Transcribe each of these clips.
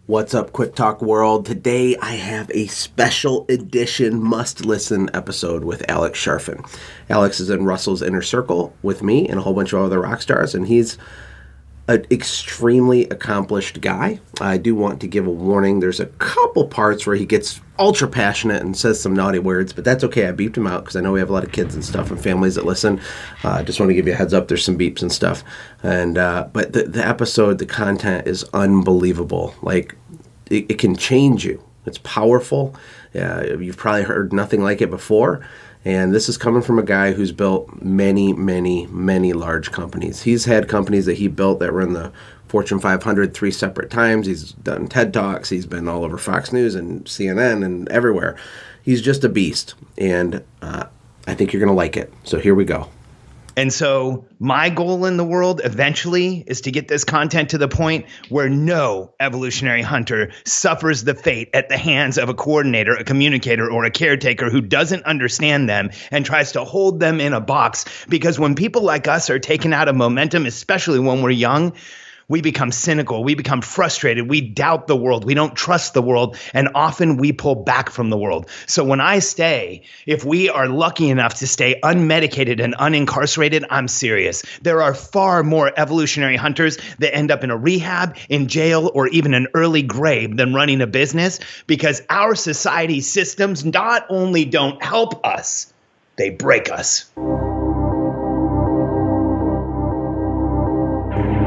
What's up, Quick Talk World? Today I have a special edition must-listen episode with Alex Charfen. Alex is in Russell's inner circle with me and a whole bunch of other rock stars, and he's an extremely accomplished guy. I do want to give a warning. There's a couple parts where he gets ultra passionate and says some naughty words, but that's okay. I beeped him out because I know we have a lot of kids and stuff and families that listen. Just want to give you a heads up. There's some beeps and stuff. And but the episode, the content is unbelievable. Like, it can change you. It's powerful. You've probably heard nothing like it before. And this is coming from a guy who's built many, many, many large companies. He's had companies that he built that were in the Fortune 500 3 separate times. He's done TED Talks. He's been all over Fox News and CNN and everywhere. He's just a beast. And I think you're going to like it. So here we go. And so my goal in the world eventually is to get this content to the point where no evolutionary hunter suffers the fate at the hands of a coordinator, a communicator, or a caretaker who doesn't understand them and tries to hold them in a box. Because when people like us are taken out of momentum, especially when we're young, we become cynical, we become frustrated, we doubt the world, we don't trust the world, and often we pull back from the world. So when I stay, if we are lucky enough to stay unmedicated and unincarcerated, I'm serious. There are far more evolutionary hunters that end up in a rehab, in jail, or even an early grave than running a business, because our society systems not only don't help us, they break us.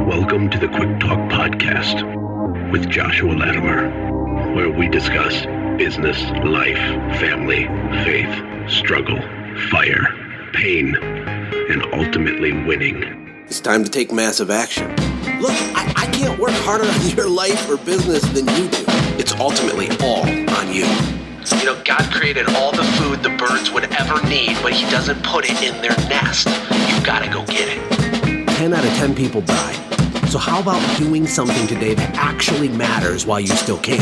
Welcome to the Quick Talk Podcast with Joshua Latimer, where we discuss business, life, family, faith, struggle, fire, pain, and ultimately winning. It's time to take massive action. Look, I can't work harder on your life or business than you do. It's ultimately all on you. You know, God created all the food the birds would ever need, but he doesn't put it in their nest. You've got to go get it. 10 out of 10 people die. So how about doing something today that actually matters while you still can?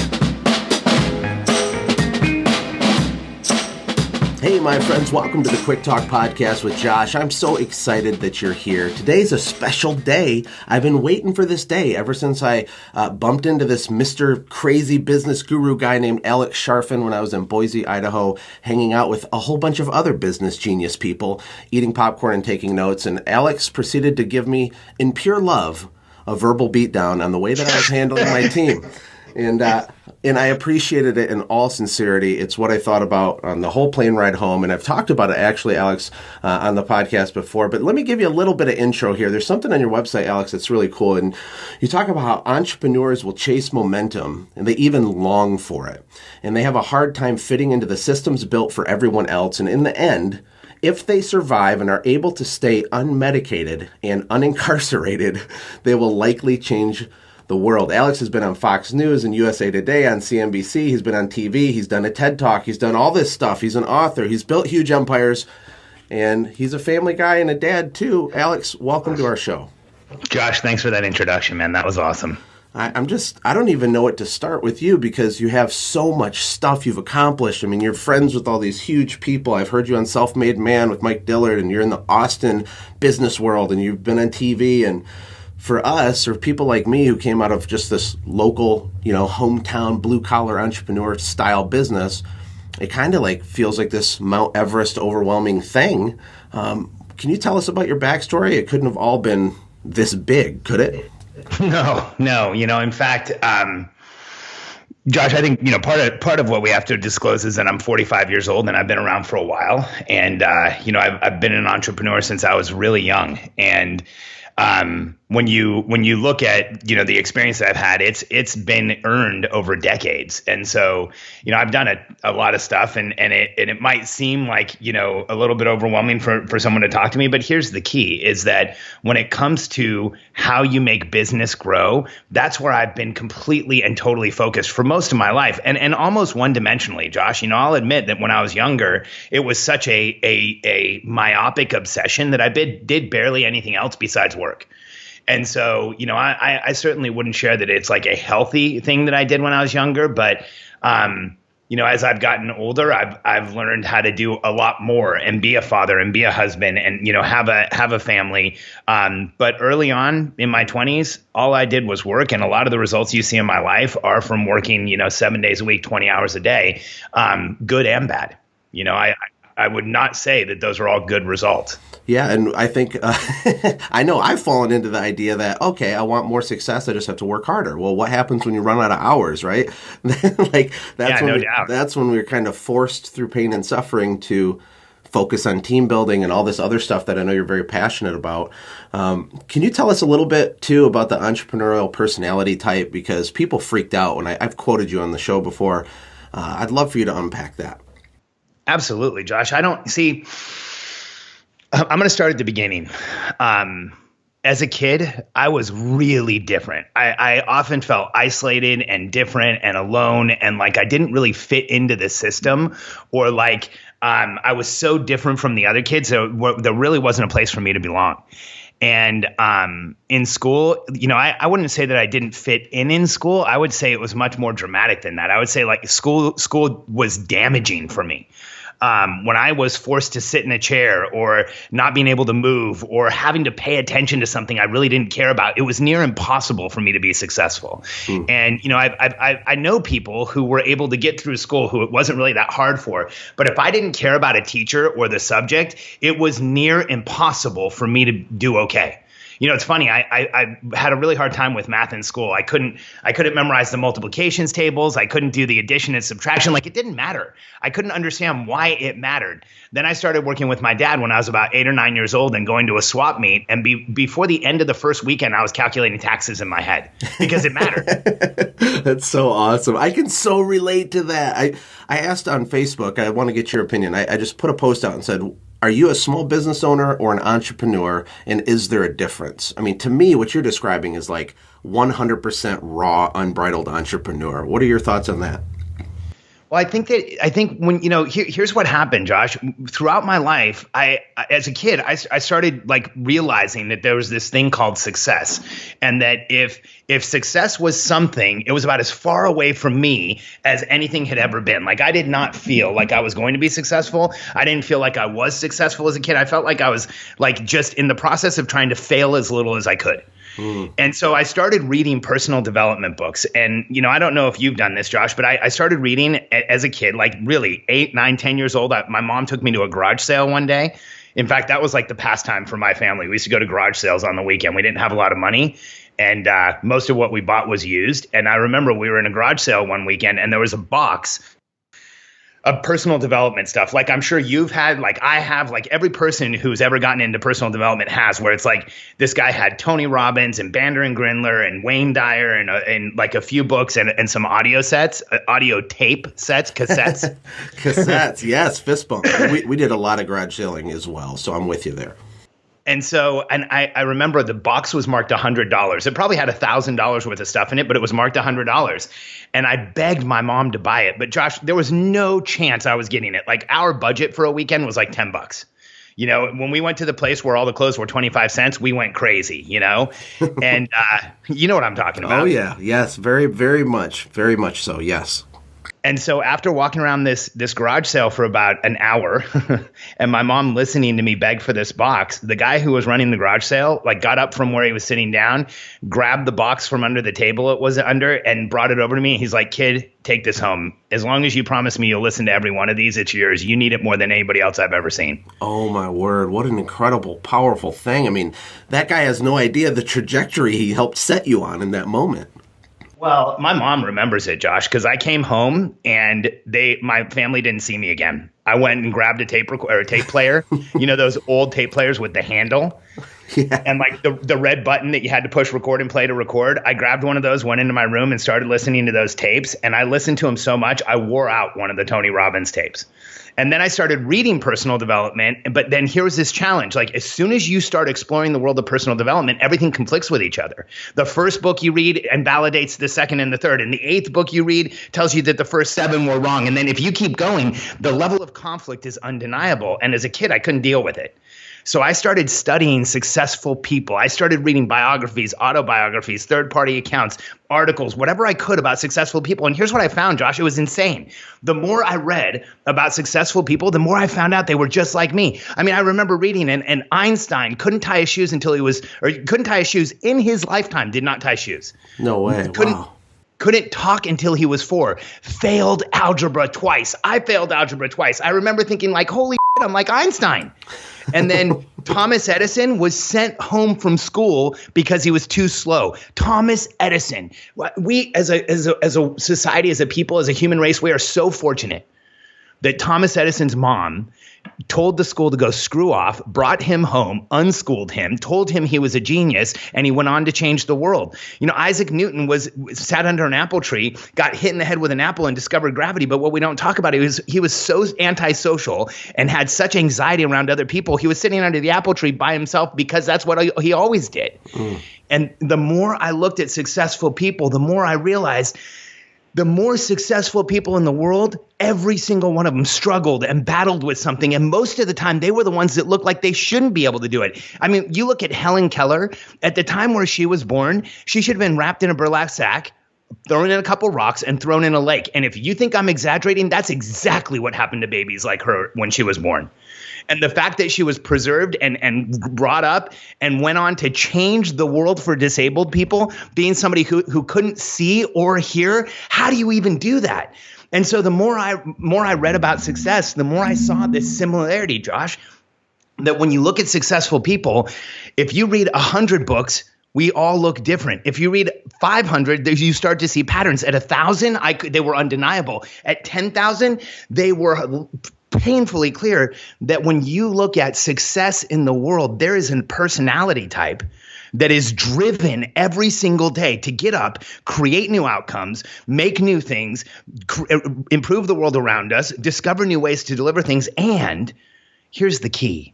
Hey, my friends, welcome to the Quick Talk Podcast with Josh. I'm so excited that you're here. Today's a special day. I've been waiting for this day ever since I bumped into this Mr. Crazy Business Guru guy named Alex Charfen when I was in Boise, Idaho, hanging out with a whole bunch of other business genius people, eating popcorn and taking notes. And Alex proceeded to give me, in pure love, a verbal beatdown on the way that I was handling my team. And I appreciated it in all sincerity. It's what I thought about on the whole plane ride home. And I've talked about it, actually, Alex, on the podcast before. But let me give you a little bit of intro here. There's something on your website, Alex, that's really cool. And you talk about how entrepreneurs will chase momentum, and they even long for it. And they have a hard time fitting into the systems built for everyone else. And in the end, if they survive and are able to stay unmedicated and unincarcerated, they will likely change the world. Alex has been on Fox News and USA Today, on CNBC. He's been on TV. He's done a TED Talk. He's done all this stuff. He's an author. He's built huge empires. And he's a family guy and a dad, too. Alex, welcome to our show. Josh, thanks for that introduction, man. That was awesome. I don't even know what to start with you because you have so much stuff you've accomplished. I mean, you're friends with all these huge people. I've heard you on Self-Made Man with Mike Dillard, and you're in the Austin business world, and you've been on TV. And for us, or people like me who came out of just this local, hometown blue-collar entrepreneur style business, it kind of like feels like this Mount Everest overwhelming thing. Can you tell us about your backstory? It couldn't have all been this big, could it? No. In fact, Josh, I think, part of what we have to disclose is that I'm 45 years old and I've been around for a while. And, I've been an entrepreneur since I was really young. And when you look at, the experience that I've had, it's been earned over decades. And so, I've done a lot of stuff and it might seem like, a little bit overwhelming for someone to talk to me. But here's the key is that when it comes to how you make business grow, that's where I've been completely and totally focused for most of my life and almost one dimensionally, Josh. I'll admit that when I was younger, it was such a myopic obsession that I did barely anything else besides work. And so, I certainly wouldn't share that it's like a healthy thing that I did when I was younger, but, as I've gotten older, I've learned how to do a lot more and be a father and be a husband and, have a family. But early on in my 20s, all I did was work. And a lot of the results you see in my life are from working, 7 days a week, 20 hours a day, good and bad. I would not say that those are all good results. Yeah, and I think I know I've fallen into the idea that, okay, I want more success, I just have to work harder. Well, what happens when you run out of hours, right? That's when we're kind of forced through pain and suffering to focus on team building and all this other stuff that I know you're very passionate about. Can you tell us a little bit, too, about the entrepreneurial personality type? Because people freaked out when I've quoted you on the show before. I'd love for you to unpack that. Absolutely, Josh. I'm going to start at the beginning. As a kid, I was really different. I often felt isolated and different and alone and like I didn't really fit into the system, or like I was so different from the other kids. So there really wasn't a place for me to belong. And in school, I wouldn't say that I didn't fit in school. I would say it was much more dramatic than that. I would say like school was damaging for me. When I was forced to sit in a chair or not being able to move or having to pay attention to something I really didn't care about, it was near impossible for me to be successful. And, I know people who were able to get through school who it wasn't really that hard for. But if I didn't care about a teacher or the subject, it was near impossible for me to do okay. It's funny. I had a really hard time with math in school. I couldn't memorize the multiplications tables. I couldn't do the addition and subtraction. Like, it didn't matter. I couldn't understand why it mattered. Then I started working with my dad when I was about 8 or 9 years old and going to a swap meet. And before the end of the first weekend, I was calculating taxes in my head because it mattered. That's so awesome. I can so relate to that. I asked on Facebook, I want to get your opinion. I just put a post out and said, are you a small business owner or an entrepreneur, and is there a difference? I mean, to me, what you're describing is like 100% raw, unbridled entrepreneur. What are your thoughts on that? Well, I think when, here's what happened, Josh. Throughout my life, as a kid, I started like realizing that there was this thing called success, and that if success was something, it was about as far away from me as anything had ever been. Like, I did not feel like I was going to be successful. I didn't feel like I was successful as a kid. I felt like I was like just in the process of trying to fail as little as I could. And so I started reading personal development books. And, I don't know if you've done this, Josh, but I started reading as a kid, like really 8, 9, 10 years old. My mom took me to a garage sale one day. In fact, that was like the pastime for my family. We used to go to garage sales on the weekend. We didn't have a lot of money. And most of what we bought was used. And I remember we were in a garage sale one weekend and there was a box of personal development stuff. Like, I'm sure you've had, like I have, like every person who's ever gotten into personal development has, where it's like this guy had Tony Robbins and Bander and Grindler and Wayne Dyer and like a few books and some audio sets, audio tape sets, cassettes. Cassettes, yes, fist bump. We did a lot of garage selling as well, so I'm with you there. And so, I remember the box was marked $100. It probably had $1,000 worth of stuff in it, but it was marked $100. And I begged my mom to buy it. But Josh, there was no chance I was getting it. Like, our budget for a weekend was like $10. When we went to the place where all the clothes were 25 cents, we went crazy, and you know what I'm talking about. Oh, yeah. Yes. Very, very much so. Yes. And so after walking around this garage sale for about an hour and my mom listening to me beg for this box, the guy who was running the garage sale like got up from where he was sitting down, grabbed the box from under the table it was under and brought it over to me. He's like, "Kid, take this home. As long as you promise me you'll listen to every one of these, it's yours. You need it more than anybody else I've ever seen." Oh, my word. What an incredible, powerful thing. I mean, that guy has no idea the trajectory he helped set you on in that moment. Well, my mom remembers it, Josh, because I came home and my family didn't see me again. I went and grabbed a tape player, those old tape players with the handle, and like the red button that you had to push record and play to record. I grabbed one of those, went into my room and started listening to those tapes. And I listened to them so much, I wore out one of the Tony Robbins tapes. And then I started reading personal development. But then here was this challenge. Like, as soon as you start exploring the world of personal development, everything conflicts with each other. The first book you read invalidates the second and the third. And the 8th book you read tells you that the first 7 were wrong. And then if you keep going, the level of conflict is undeniable. And as a kid, I couldn't deal with it. So I started studying successful people. I started reading biographies, autobiographies, third-party accounts, articles, whatever I could about successful people. And here's what I found, Josh. It was insane. The more I read about successful people, the more I found out they were just like me. I mean, I remember reading, and Einstein couldn't tie his shoes couldn't tie his shoes in his lifetime, did not tie shoes. No way. Wow. Couldn't talk until he was 4. Failed algebra twice. I failed algebra twice. I remember thinking like, holy shit, I'm like Einstein. And then Thomas Edison was sent home from school because he was too slow. Thomas Edison. We as a society, as a people, as a human race, we are so fortunate that Thomas Edison's mom told the school to go screw off, brought him home, unschooled him, told him he was a genius, and he went on to change the world. You know, Isaac Newton sat under an apple tree, got hit in the head with an apple and discovered gravity. But what we don't talk about is he was so antisocial and had such anxiety around other people. He was sitting under the apple tree by himself because that's what he always did. And the more I looked at successful people, the more I realized the more successful people in the world, every single one of them struggled and battled with something. And most of the time, they were the ones that looked like they shouldn't be able to do it. I mean, you look at Helen Keller. At the time where she was born, she should have been wrapped in a burlap sack, thrown in a couple rocks, and thrown in a lake. And if you think I'm exaggerating, that's exactly what happened to babies like her when she was born. And the fact that she was preserved and brought up and went on to change the world for disabled people, being somebody who couldn't see or hear, how do you even do that? And so the more I read about success, the more I saw this similarity, Josh, that when you look at successful people, if you read 100 books, we all look different. If you read 500, you start to see patterns. At 1,000, they were undeniable. At 10,000, they were painfully clear that when you look at success in the world, there is a personality type that is driven every single day to get up, create new outcomes, make new things, improve the world around us, discover new ways to deliver things. And here's the key.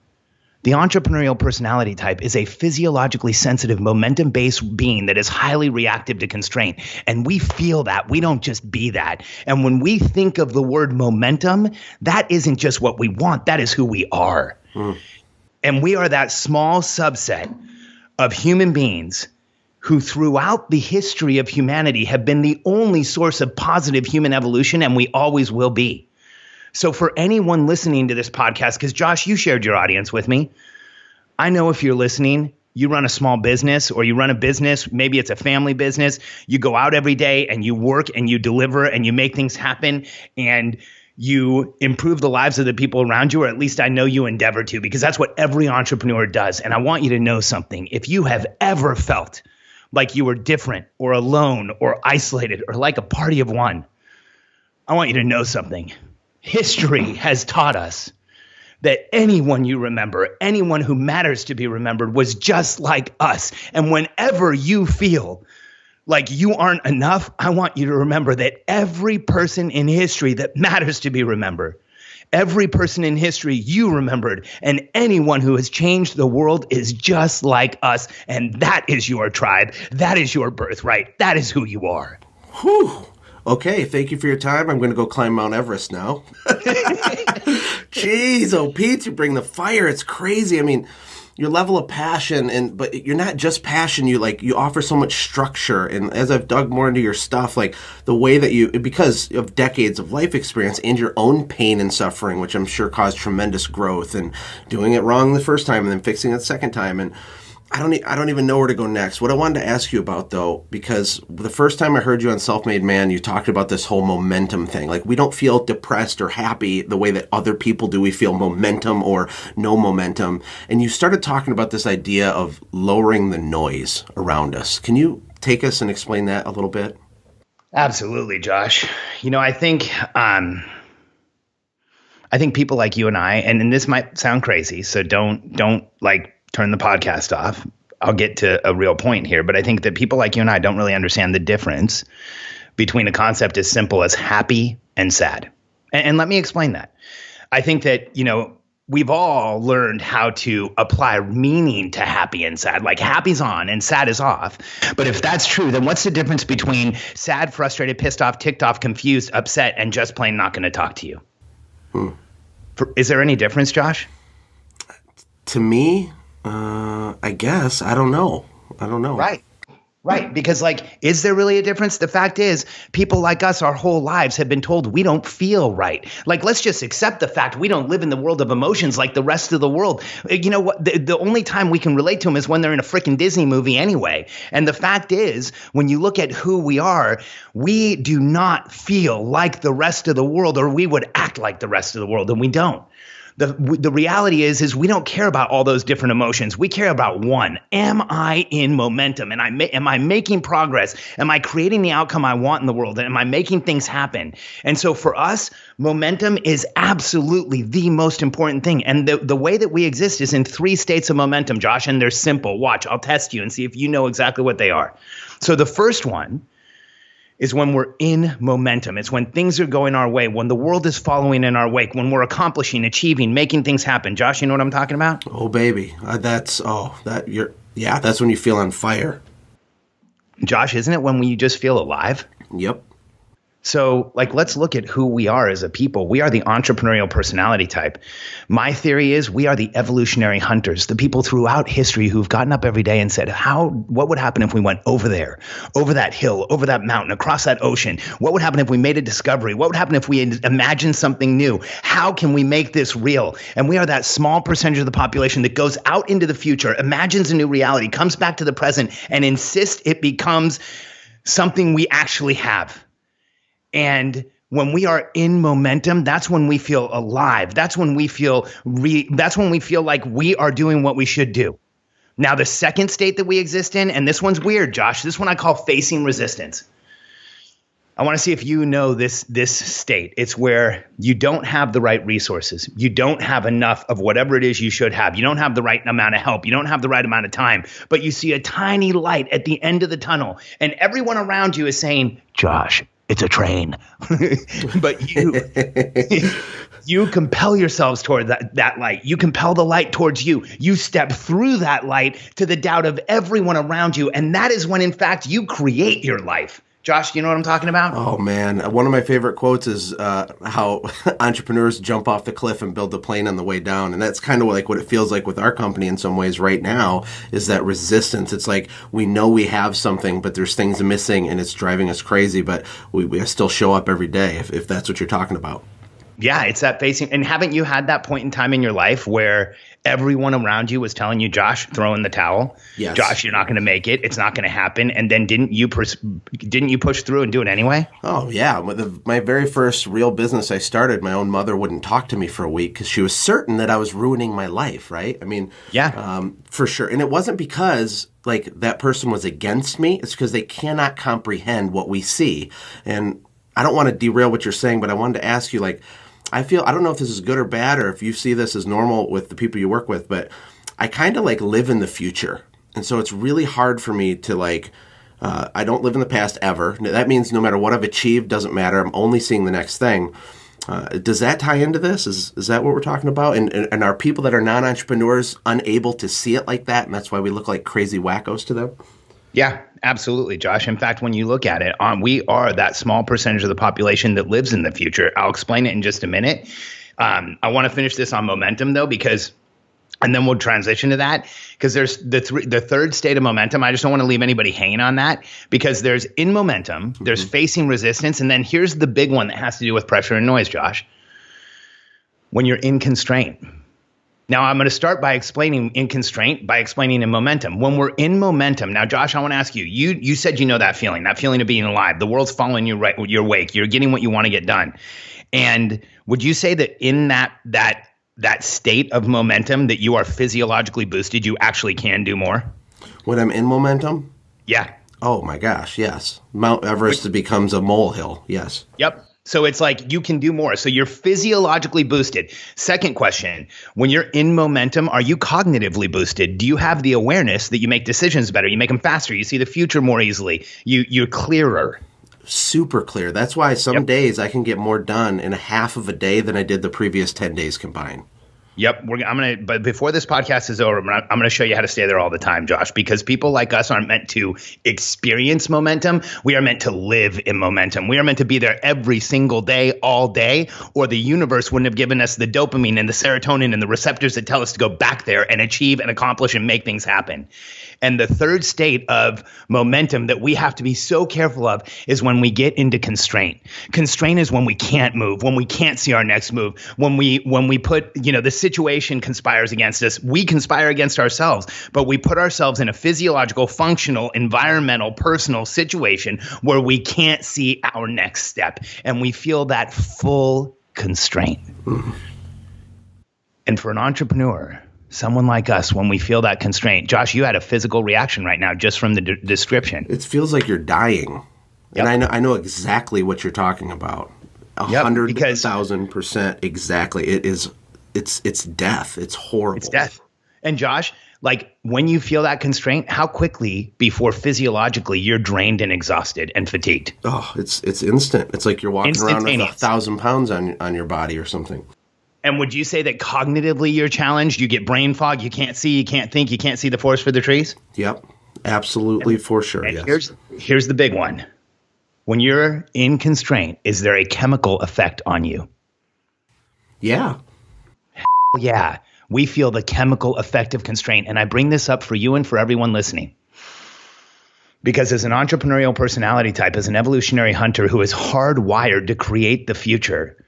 The entrepreneurial personality type is a physiologically sensitive, momentum-based being that is highly reactive to constraint. And we feel that. We don't just be that. And when we think of the word momentum, that isn't just what we want. That is who we are. And we are that small subset of human beings who throughout the history of humanity have been the only source of positive human evolution, and we always will be. So for anyone listening to this podcast, because Josh, you shared your audience with me. I know if you're listening, you run a small business or you run a business, maybe it's a family business. You go out every day and you work and you deliver and you make things happen and you improve the lives of the people around you, or at least I know you endeavor to, because that's what every entrepreneur does. And I want you to know something. If you have ever felt like you were different or alone or isolated or like a party of one, I want you to know something. History has taught us that anyone you remember, anyone who matters to be remembered, was just like us. And whenever you feel like you aren't enough, I want you to remember that every person in history that matters to be remembered, every person in history you remembered, and anyone who has changed the world is just like us. And that is your tribe. That is your birthright. That is who you are. Whew. Okay, thank you for your time. I'm going to go climb Mount Everest now. Jeez, oh, Pete, you bring the fire. It's crazy. I mean, your level of passion, but you're not just passion. You offer so much structure. And as I've dug more into your stuff, like the way that because of decades of life experience and your own pain and suffering, which I'm sure caused tremendous growth, and doing it wrong the first time and then fixing it the second time. And I don't even know where to go next. What I wanted to ask you about, though, because the first time I heard you on Self-Made Man, you talked about this whole momentum thing. Like, we don't feel depressed or happy the way that other people do. We feel momentum or no momentum. And you started talking about this idea of lowering the noise around us. Can you take us and explain that a little bit? Absolutely, Josh. You know, I think people like you and I, and this might sound crazy, so don't turn the podcast off. I'll get to a real point here, but I think that people like you and I don't really understand the difference between a concept as simple as happy and sad. And let me explain that. I think that, we've all learned how to apply meaning to happy and sad. Like, happy's on and sad is off. But if that's true, then what's the difference between sad, frustrated, pissed off, ticked off, confused, upset, and just plain not going to talk to you? Is there any difference, Josh? To me, I guess, I don't know. Right. Because is there really a difference? The fact is, people like us, our whole lives have been told we don't feel right. Let's just accept the fact we don't live in the world of emotions like the rest of the world. You know what? The only time we can relate to them is when they're in a freaking Disney movie anyway. And the fact is, when you look at who we are, we do not feel like the rest of the world, or we would act like the rest of the world, and we don't. The reality is we don't care about all those different emotions. We care about one. Am I in momentum? And am I making progress? Am I creating the outcome I want in the world? And am I making things happen? And so for us, momentum is absolutely the most important thing. And the way that we exist is in 3 states of momentum, Josh, and they're simple. Watch, I'll test you and see if you know exactly what they are. So the first one is when we're in momentum. It's when things are going our way, when the world is following in our wake, when we're accomplishing, achieving, making things happen. Josh, you know what I'm talking about? Oh, baby. That's when you feel on fire. Josh, isn't it when you just feel alive? Yep. So let's look at who we are as a people. We are the entrepreneurial personality type. My theory is we are the evolutionary hunters, the people throughout history who've gotten up every day and said, what would happen if we went over there, over that hill, over that mountain, across that ocean? What would happen if we made a discovery? What would happen if we imagined something new? How can we make this real? And we are that small percentage of the population that goes out into the future, imagines a new reality, comes back to the present, and insists it becomes something we actually have. And when we are in momentum, that's when we feel alive. That's when we feel like we are doing what we should do. Now, the second state that we exist in, and this one's weird, Josh, this one I call facing resistance. I want to see if you know this state. It's where you don't have the right resources. You don't have enough of whatever it is you should have. You don't have the right amount of help. You don't have the right amount of time, but you see a tiny light at the end of the tunnel, and everyone around you is saying, Josh, it's a train. But you compel yourselves toward that light. You compel the light towards you. You step through that light to the doubt of everyone around you. And that is when, in fact, you create your life. Josh, you know what I'm talking about? Oh, man. One of my favorite quotes is how entrepreneurs jump off the cliff and build the plane on the way down. And that's kind of what it feels like with our company in some ways right now, is that resistance. It's like we know we have something, but there's things missing and it's driving us crazy. But we still show up every day if that's what you're talking about. Yeah, it's that facing. And haven't you had that point in time in your life where everyone around you was telling you, Josh, throw in the towel? Yes. Josh, you're not going to make it. It's not going to happen. And then didn't you push through and do it anyway? Oh, yeah. My very first real business I started, my own mother wouldn't talk to me for a week because she was certain that I was ruining my life, right? I mean, yeah, for sure. And it wasn't because that person was against me. It's because they cannot comprehend what we see. And I don't want to derail what you're saying, but I wanted to ask you, I don't know if this is good or bad or if you see this as normal with the people you work with, but I kind of live in the future. And so it's really hard for me to I don't live in the past ever. That means no matter what I've achieved, doesn't matter. I'm only seeing the next thing. Does that tie into this? Is that what we're talking about? And are people that are non-entrepreneurs unable to see it like that? And that's why we look like crazy wackos to them? Yeah, absolutely, Josh. In fact, when you look at it, we are that small percentage of the population that lives in the future. I'll explain it in just a minute. I want to finish this on momentum, though, and then we'll transition to that, because there's the third state of momentum. I just don't want to leave anybody hanging on that, because there's in momentum, there's facing resistance, and then here's the big one that has to do with pressure and noise, Josh. When you're in constraint. Now, I'm going to start by explaining in constraint, by explaining in momentum. When we're in momentum, now, Josh, I want to ask you, you said you know that feeling of being alive. The world's following you right your wake. You're getting what you want to get done. And would you say that in that state of momentum that you are physiologically boosted, you actually can do more? When I'm in momentum? Yeah. Oh, my gosh, yes. Mount Everest becomes a molehill, yes. Yep. So it's you can do more. So you're physiologically boosted. Second question, when you're in momentum, are you cognitively boosted? Do you have the awareness that you make decisions better? You make them faster. You see the future more easily. You're clearer. Super clear. That's why some days I can get more done in a half of a day than I did the previous 10 days combined. Yep. But before this podcast is over, I'm going to show you how to stay there all the time, Josh, because people like us aren't meant to experience momentum. We are meant to live in momentum. We are meant to be there every single day, all day, or the universe wouldn't have given us the dopamine and the serotonin and the receptors that tell us to go back there and achieve and accomplish and make things happen. And the third state of momentum that we have to be so careful of is when we get into constraint. Constraint is when we can't move, when we can't see our next move, when we put, the situation conspires against us, we conspire against ourselves, but we put ourselves in a physiological, functional, environmental, personal situation where we can't see our next step. And we feel that full constraint. And for an entrepreneur, someone like us, when we feel that constraint, Josh, you had a physical reaction right now just from the description. It feels like you're dying. Yep. And I know exactly what you're talking about. 100,000% exactly. It's death. It's horrible. It's death. And Josh, like when you feel that constraint, how quickly before physiologically you're drained and exhausted and fatigued? Oh, it's instant. It's like you're walking around with 1,000 pounds on your body or something. And would you say that cognitively you're challenged? You get brain fog. You can't see. You can't think. You can't see the forest for the trees. Yep, absolutely, for sure. And yes. Here's the big one. When you're in constraint, is there a chemical effect on you? Yeah. Yeah. We feel the chemical effect of constraint. And I bring this up for you and for everyone listening. Because as an entrepreneurial personality type, as an evolutionary hunter who is hardwired to create the future,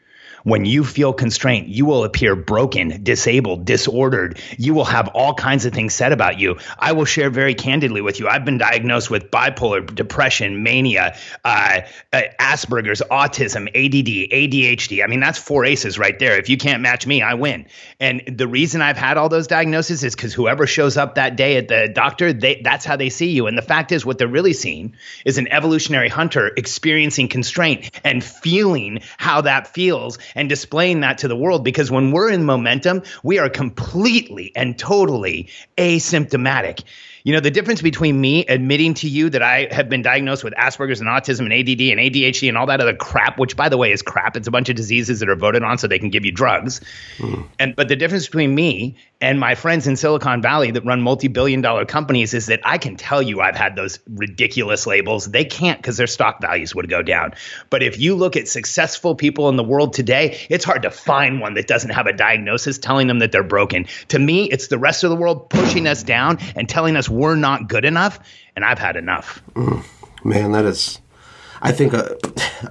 when you feel constraint, you will appear broken, disabled, disordered. You will have all kinds of things said about you. I will share very candidly with you. I've been diagnosed with bipolar, depression, mania, Asperger's, autism, ADD, ADHD. I mean, that's 4 aces right there. If you can't match me, I win. And the reason I've had all those diagnoses is because whoever shows up that day at the doctor, that's how they see you. And the fact is, what they're really seeing is an evolutionary hunter experiencing constraint and feeling how that feels and displaying that to the world, because when we're in momentum, we are completely and totally asymptomatic. The difference between me admitting to you that I have been diagnosed with Asperger's and autism and ADD and ADHD and all that other crap, which by the way is crap. It's a bunch of diseases that are voted on so they can give you drugs. But the difference between me and my friends in Silicon Valley that run multi-billion-dollar companies is that I can tell you I've had those ridiculous labels. They can't, because their stock values would go down. But if you look at successful people in the world today, it's hard to find one that doesn't have a diagnosis telling them that they're broken. To me, it's the rest of the world pushing us down and telling us we're not good enough, and I've had enough. Man, that is... I think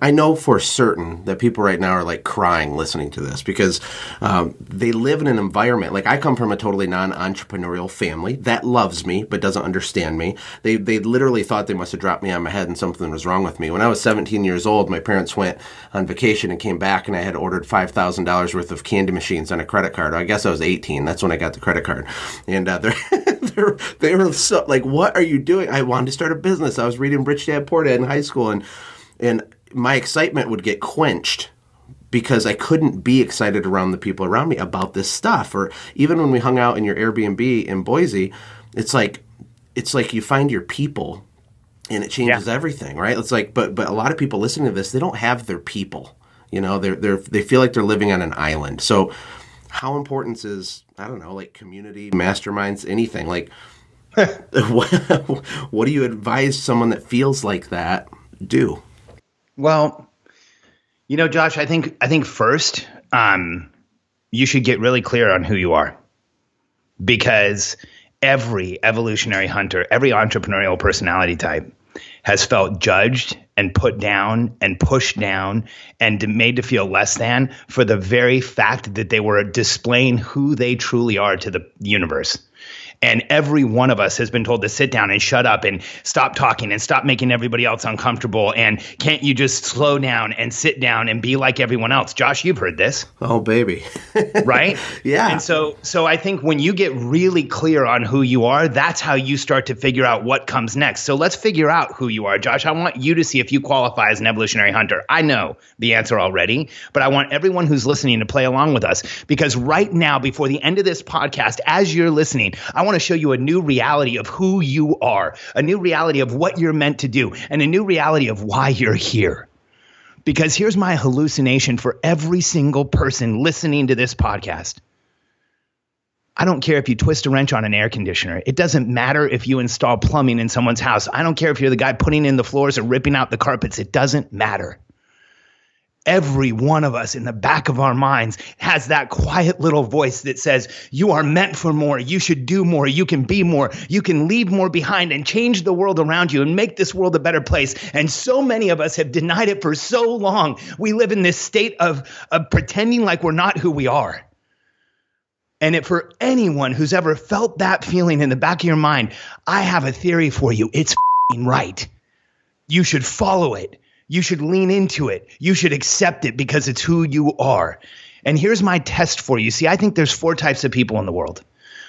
I know for certain that people right now are like crying listening to this because they live in an environment. Like I come from a totally non-entrepreneurial family that loves me but doesn't understand me. They literally thought they must have dropped me on my head and something was wrong with me. When I was 17 years old, my parents went on vacation and came back, and I had ordered $5,000 worth of candy machines on a credit card. I guess I was 18. That's when I got the credit card. And they were so like, what are you doing? I wanted to start a business. I was reading Rich Dad Poor Dad in high school, and my excitement would get quenched because I couldn't be excited around the people around me about this stuff. Or even when we hung out in your Airbnb in Boise, it's like you find your people and it changes everything, right? It's like, but a lot of people listening to this, they don't have their people. They feel like they're living on an island. So how important is, I don't know, like community, masterminds, anything? Like, what do you advise someone that feels like that do? Well, Josh, I think first, you should get really clear on who you are, because every evolutionary hunter, every entrepreneurial personality type has felt judged and put down and pushed down and made to feel less than for the very fact that they were displaying who they truly are to the universe. And every one of us has been told to sit down and shut up and stop talking and stop making everybody else uncomfortable. And can't you just slow down and sit down and be like everyone else? Josh, you've heard this. Oh, baby. Right? Yeah. And so I think when you get really clear on who you are, that's how you start to figure out what comes next. So let's figure out who you are. Josh, I want you to see if you qualify as an evolutionary hunter. I know the answer already, but I want everyone who's listening to play along with us, because right now, before the end of this podcast, as you're listening, I want to show you a new reality of who you are, a new reality of what you're meant to do, and a new reality of why you're here. Because here's my hallucination for every single person listening to this podcast. I don't care if you twist a wrench on an air conditioner. It doesn't matter if you install plumbing in someone's house. I don't care if you're the guy putting in the floors or ripping out the carpets. It doesn't matter. Every one of us in the back of our minds has that quiet little voice that says, you are meant for more. You should do more. You can be more. You can leave more behind and change the world around you and make this world a better place. And so many of us have denied it for so long. We live in this state of pretending like we're not who we are. And for anyone who's ever felt that feeling in the back of your mind, I have a theory for you. It's right. You should follow it. You should lean into it. You should accept it because it's who you are. And here's my test for you. See, I think there's 4 types of people in the world.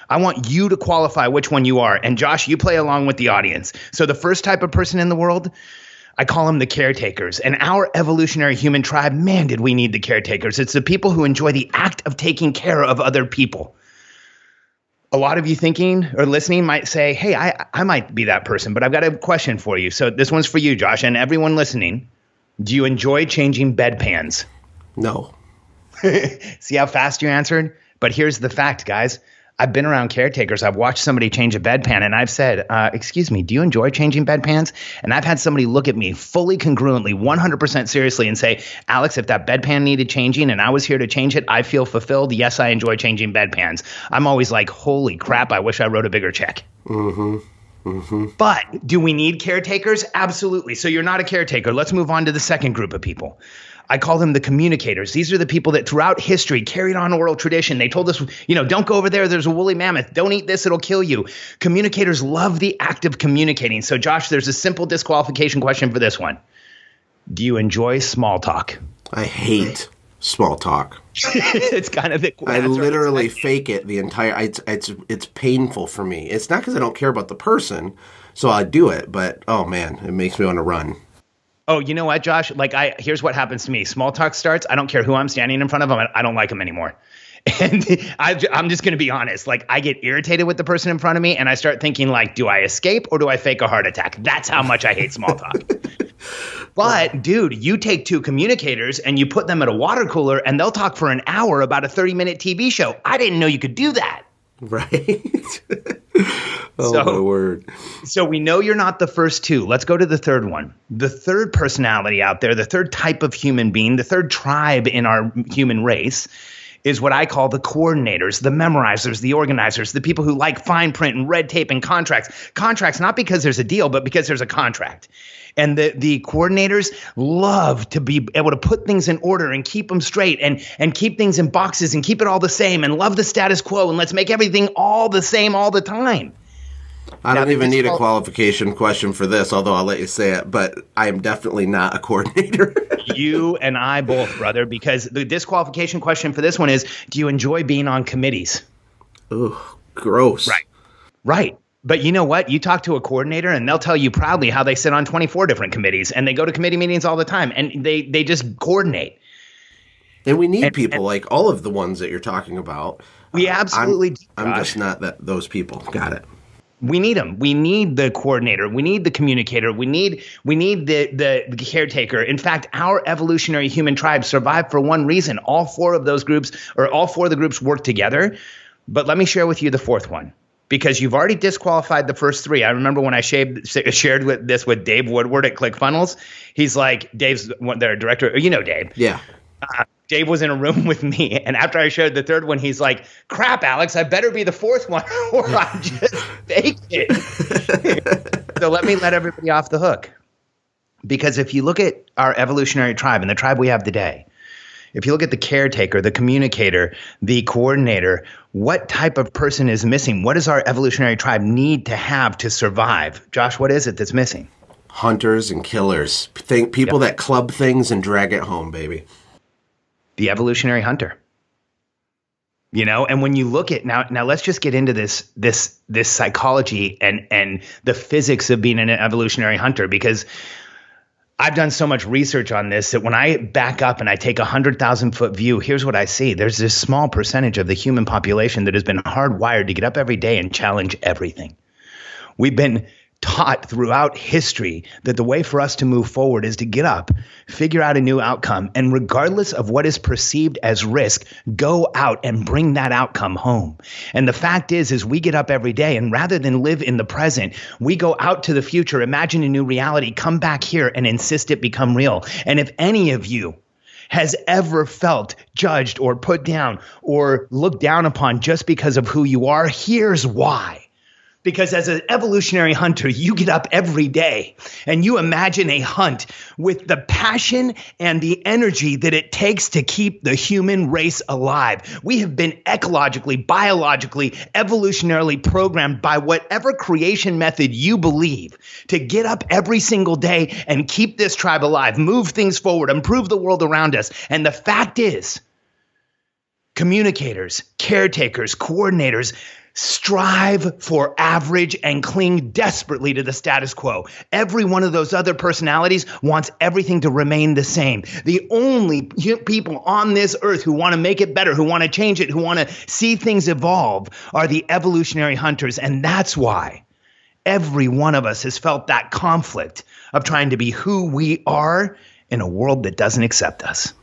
I want you to qualify which one you are. And Josh, you play along with the audience. So the first type of person in the world, I call them the caretakers. And our evolutionary human tribe, man, did we need the caretakers. It's the people who enjoy the act of taking care of other people. A lot of you thinking or listening might say, hey, I might be that person, but I've got a question for you. So this one's for you, Josh, and everyone listening. Do you enjoy changing bedpans? No. See how fast you answered? But here's the fact, guys. I've been around caretakers. I've watched somebody change a bedpan, and I've said, excuse me, do you enjoy changing bedpans? And I've had somebody look at me fully congruently, 100% seriously, and say, Alex, if that bedpan needed changing and I was here to change it, I feel fulfilled. Yes, I enjoy changing bedpans. I'm always like, holy crap, I wish I wrote a bigger check. Mm-hmm. Mm-hmm. But do we need caretakers? Absolutely. So you're not a caretaker. Let's move on to the second group of people. I call them the communicators. These are the people that throughout history carried on oral tradition. They told us, don't go over there. There's a woolly mammoth. Don't eat this. It'll kill you. Communicators love the act of communicating. So Josh, there's a simple disqualification question for this one. Do you enjoy small talk? I hate small talk. It's kind of the I literally fake it the entire. It's painful for me. It's not because I don't care about the person, so I do it. But oh man, it makes me want to run. Oh, you know what, Josh? Here's what happens to me. Small talk starts. I don't care who I'm standing in front of. I don't like them anymore. And I'm just going to be honest. I get irritated with the person in front of me, and I start thinking, do I escape or do I fake a heart attack? That's how much I hate small talk. But, dude, you take 2 communicators and you put them at a water cooler, and they'll talk for an hour about a 30-minute TV show. I didn't know you could do that. Right. My word. So we know you're not the first 2. Let's go to the third one. The third personality out there, the third type of human being, the third tribe in our human race is what I call the coordinators, the memorizers, the organizers, the people who like fine print and red tape and contracts. Contracts, not because there's a deal, but because there's a contract. And the coordinators love to be able to put things in order and keep them straight and keep things in boxes and keep it all the same and love the status quo and let's make everything all the same all the time. I don't even need a qualification question for this, although I'll let you say it, but I am definitely not a coordinator. You and I both, brother, because the disqualification question for this one is, do you enjoy being on committees? Ooh, gross. Right. But you know what? You talk to a coordinator and they'll tell you proudly how they sit on 24 different committees and they go to committee meetings all the time and they just coordinate. And we need people like all of the ones that you're talking about. We absolutely do. I'm just not those people. Got it. We need them. We need the coordinator. We need the communicator. We need the caretaker. In fact, our evolutionary human tribe survived for one reason. All 4 of those groups, or all 4 of the groups, work together. But let me share with you the 4th one, because you've already disqualified the first 3. I remember when I shared this with Dave Woodward at ClickFunnels. He's like, Dave's their director. You know Dave. Yeah. Dave was in a room with me, and after I shared the 3rd one, he's like, crap, Alex, I better be the 4th one or I just faked it. So let everybody off the hook. Because if you look at our evolutionary tribe and the tribe we have today, if you look at the caretaker, the communicator, the coordinator, what type of person is missing? What does our evolutionary tribe need to have to survive? Josh, what is it that's missing? Hunters and killers. People that club things and drag it home, baby. The evolutionary hunter. And when you look at now let's just get into this psychology and the physics of being an evolutionary hunter, because I've done so much research on this that when I back up and I take 100,000 foot view, here's what I see. There's this small percentage of the human population that has been hardwired to get up every day and challenge everything. We've been taught throughout history that the way for us to move forward is to get up, figure out a new outcome, and regardless of what is perceived as risk, go out and bring that outcome home. And the fact is we get up every day, and rather than live in the present, we go out to the future, imagine a new reality, come back here and insist it become real. And if any of you has ever felt judged or put down or looked down upon just because of who you are, here's why. Because as an evolutionary hunter, you get up every day and you imagine a hunt with the passion and the energy that it takes to keep the human race alive. We have been ecologically, biologically, evolutionarily programmed by whatever creation method you believe to get up every single day and keep this tribe alive, move things forward, improve the world around us. And the fact is, communicators, caretakers, coordinators, strive for average and cling desperately to the status quo. Every one of those other personalities wants everything to remain the same. The only people on this earth who want to make it better, who want to change it, who want to see things evolve are the evolutionary hunters. And that's why every one of us has felt that conflict of trying to be who we are in a world that doesn't accept us.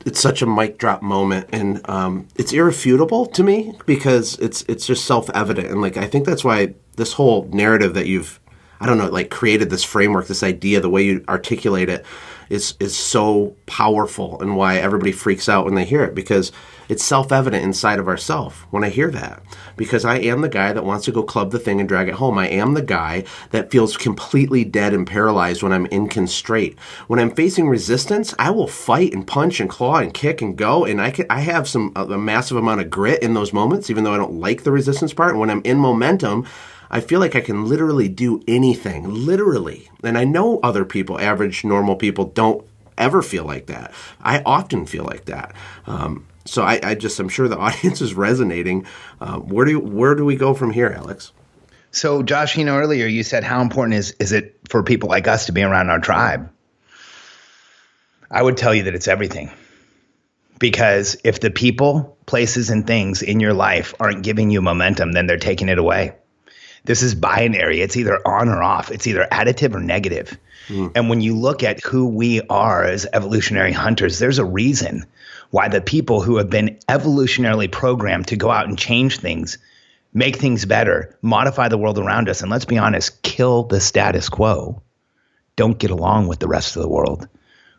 It's such a mic drop moment, and it's irrefutable to me because it's just self-evident. And like I think that's why this whole narrative that you've, I don't know, like created this framework, this idea, the way you articulate it is so powerful, and why everybody freaks out when they hear it, because it's self-evident inside of ourselves when I hear that. Because I am the guy that wants to go club the thing and drag it home. I am the guy that feels completely dead and paralyzed when I'm in constraint. When I'm facing resistance, I will fight and punch and claw and kick and go. And I have a massive amount of grit in those moments, even though I don't like the resistance part. And when I'm in momentum, I feel like I can literally do anything, literally. And I know other people, average, normal people, don't ever feel like that. I often feel like that. So I'm sure the audience is resonating. Where do we go from here, Alex? So Josh, earlier you said how important is it for people like us to be around our tribe? I would tell you that it's everything. Because if the people, places, and things in your life aren't giving you momentum, then they're taking it away. This is binary. It's either on or off. It's either additive or negative. And when you look at who we are as evolutionary hunters, there's a reason why the people who have been evolutionarily programmed to go out and change things, make things better, modify the world around us, and let's be honest, kill the status quo, don't get along with the rest of the world.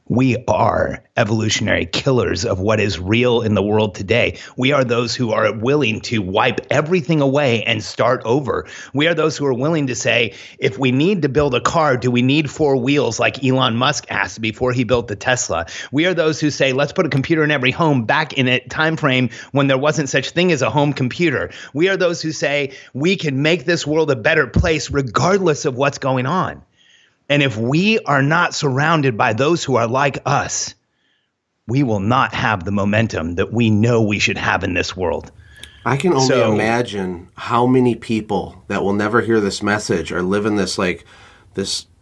We are evolutionary killers of what is real in the world today. We are those who are willing to wipe everything away and start over. We are those who are willing to say, if we need to build a car, do we need 4 wheels like Elon Musk asked before he built the Tesla? We are those who say, let's put a computer in every home back in a time frame when there wasn't such thing as a home computer. We are those who say, we can make this world a better place regardless of what's going on. And if we are not surrounded by those who are like us, we will not have the momentum that we know we should have in this world. I can only imagine how many people that will never hear this message are living this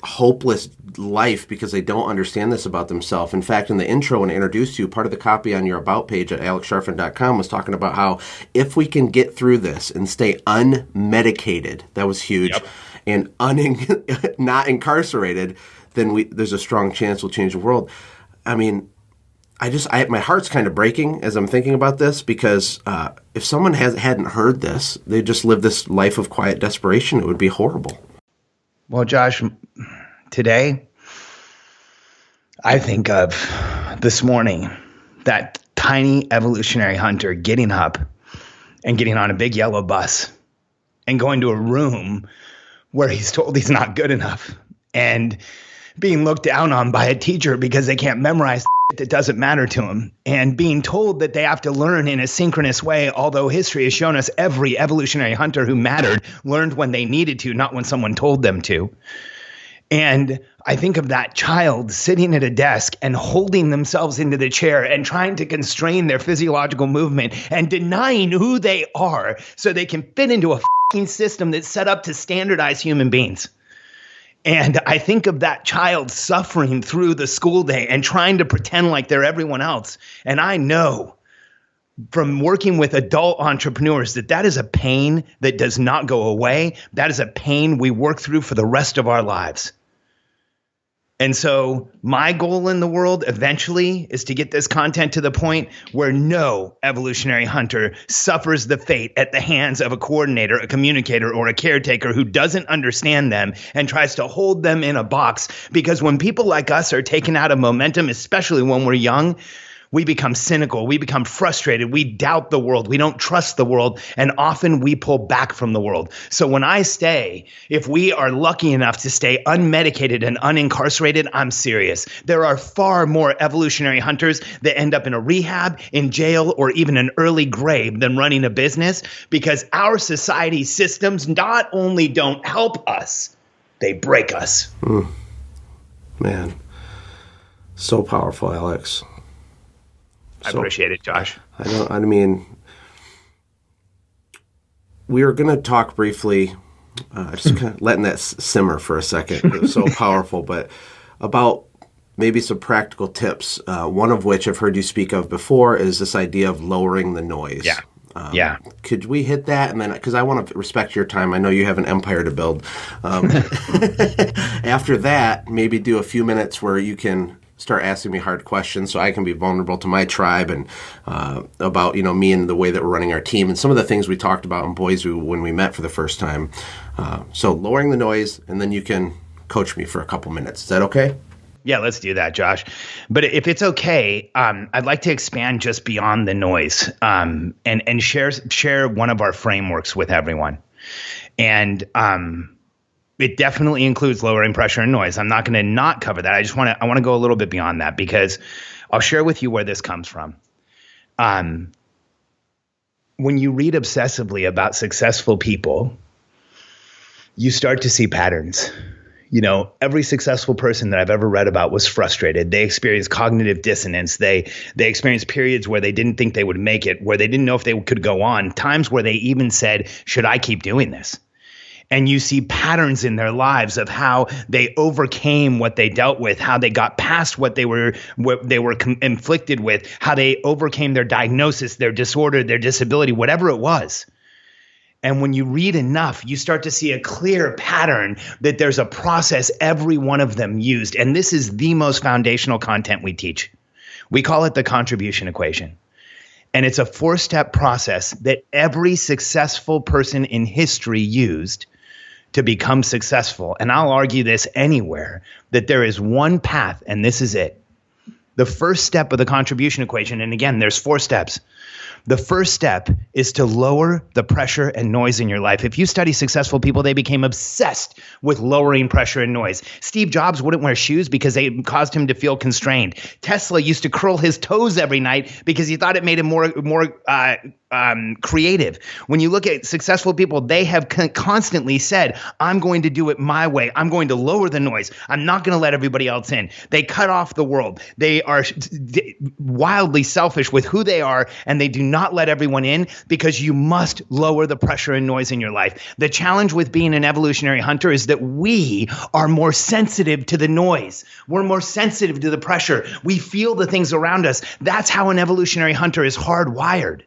hopeless life because they don't understand this about themselves. In fact, in the intro, when I introduced you, part of the copy on your About page at alexcharfen.com was talking about how if we can get through this and stay unmedicated, that was huge, and not incarcerated, then there's a strong chance we'll change the world. I mean, my heart's kind of breaking as I'm thinking about this, because if someone hadn't heard this, they just lived this life of quiet desperation, it would be horrible. Well, Josh, today I think of this morning that tiny evolutionary hunter getting up and getting on a big yellow bus and going to a room where he's told he's not good enough and being looked down on by a teacher because they can't memorize that doesn't matter to them, and being told that they have to learn in a synchronous way, although history has shown us every evolutionary hunter who mattered learned when they needed to, not when someone told them to. And I think of that child sitting at a desk and holding themselves into the chair and trying to constrain their physiological movement and denying who they are so they can fit into a fucking system that's set up to standardize human beings. And I think of that child suffering through the school day and trying to pretend like they're everyone else. And I know from working with adult entrepreneurs that is a pain that does not go away. That is a pain we work through for the rest of our lives. And so my goal in the world eventually is to get this content to the point where no evolutionary hunter suffers the fate at the hands of a coordinator, a communicator, or a caretaker who doesn't understand them and tries to hold them in a box. Because when people like us are taken out of momentum, especially when we're young, we become cynical, we become frustrated, we doubt the world, we don't trust the world, and often we pull back from the world. So when I stay, if we are lucky enough to stay unmedicated and unincarcerated, I'm serious. There are far more evolutionary hunters that end up in a rehab, in jail, or even an early grave than running a business, because our society systems not only don't help us, they break us. Man, so powerful, Alex. I appreciate it, Josh. I mean, we were going to talk briefly, just kind of letting that simmer for a second. It was so powerful, but about maybe some practical tips. One of which I've heard you speak of before is this idea of lowering the noise. Yeah. Could we hit that? And then, because I want to respect your time, I know you have an empire to build. After that, maybe do a few minutes where you can start asking me hard questions so I can be vulnerable to my tribe and about, me and the way that we're running our team and some of the things we talked about in Boise when we met for the first time. So lowering the noise, and then you can coach me for a couple minutes. Is that okay? Yeah, let's do that, Josh. But if it's okay, I'd like to expand just beyond the noise and share one of our frameworks with everyone. And it definitely includes lowering pressure and noise. I'm not going to not cover that. I want to go a little bit beyond that, because I'll share with you where this comes from. When you read obsessively about successful people, you start to see patterns. Every successful person that I've ever read about was frustrated. They experienced cognitive dissonance. They experienced periods where they didn't think they would make it, where they didn't know if they could go on, times where they even said, should I keep doing this? And you see patterns in their lives of how they overcame what they dealt with, how they got past what they were inflicted with, how they overcame their diagnosis, their disorder, their disability, whatever it was. And when you read enough, you start to see a clear pattern that there's a process every one of them used. And this is the most foundational content we teach. We call it the contribution equation. And it's a 4-step process that every successful person in history used to become successful. And I'll argue this anywhere, that there is one path, and this is it. The first step of the contribution equation, and again, there's 4 steps. The first step is to lower the pressure and noise in your life. If you study successful people, they became obsessed with lowering pressure and noise. Steve Jobs wouldn't wear shoes because they caused him to feel constrained. Tesla used to curl his toes every night because he thought it made him more creative. When you look at successful people, they have constantly said, I'm going to do it my way. I'm going to lower the noise. I'm not going to let everybody else in. They cut off the world. They are wildly selfish with who they are, and they do not let everyone in, because you must lower the pressure and noise in your life. The challenge with being an evolutionary hunter is that we are more sensitive to the noise. We're more sensitive to the pressure. We feel the things around us. That's how an evolutionary hunter is hardwired.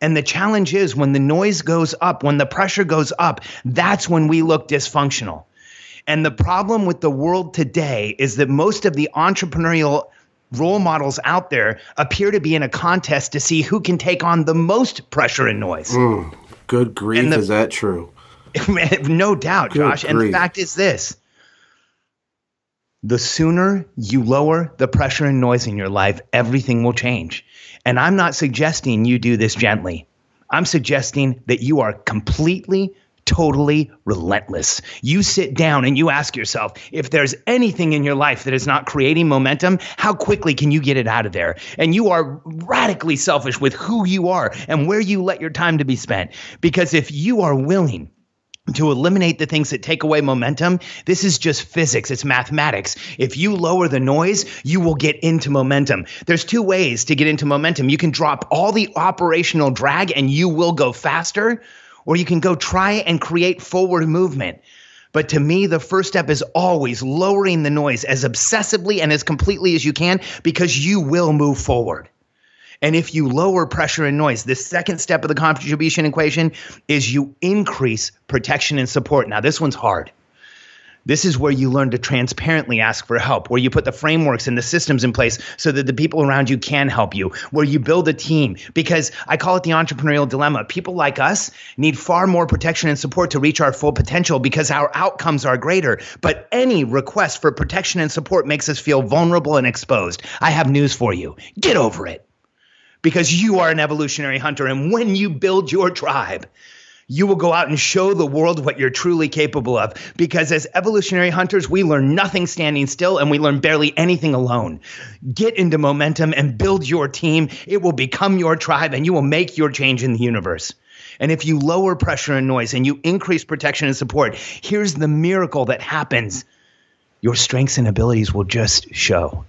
And the challenge is, when the noise goes up, when the pressure goes up, that's when we look dysfunctional. And the problem with the world today is that most of the entrepreneurial role models out there appear to be in a contest to see who can take on the most pressure and noise. Good grief, is that true? No doubt, Good Josh. grief. And the fact is this. The sooner you lower the pressure and noise in your life, everything will change. And I'm not suggesting you do this gently. I'm suggesting that you are completely, totally relentless. You sit down and you ask yourself, if there's anything in your life that is not creating momentum, how quickly can you get it out of there? And you are radically selfish with who you are and where you let your time to be spent. Because if you are willing to eliminate the things that take away momentum, this is just physics. It's mathematics. If you lower the noise, you will get into momentum. There's 2 ways to get into momentum. You can drop all the operational drag and you will go faster, or you can go try and create forward movement. But to me, the first step is always lowering the noise as obsessively and as completely as you can, because you will move forward. And if you lower pressure and noise, the second step of the contribution equation is you increase protection and support. Now, this one's hard. This is where you learn to transparently ask for help, where you put the frameworks and the systems in place so that the people around you can help you, where you build a team. Because I call it the entrepreneurial dilemma. People like us need far more protection and support to reach our full potential because our outcomes are greater. But any request for protection and support makes us feel vulnerable and exposed. I have news for you. Get over it. Because you are an evolutionary hunter. And when you build your tribe, you will go out and show the world what you're truly capable of. Because as evolutionary hunters, we learn nothing standing still and we learn barely anything alone. Get into momentum and build your team. It will become your tribe and you will make your change in the universe. And if you lower pressure and noise and you increase protection and support, here's the miracle that happens. Your strengths and abilities will just show.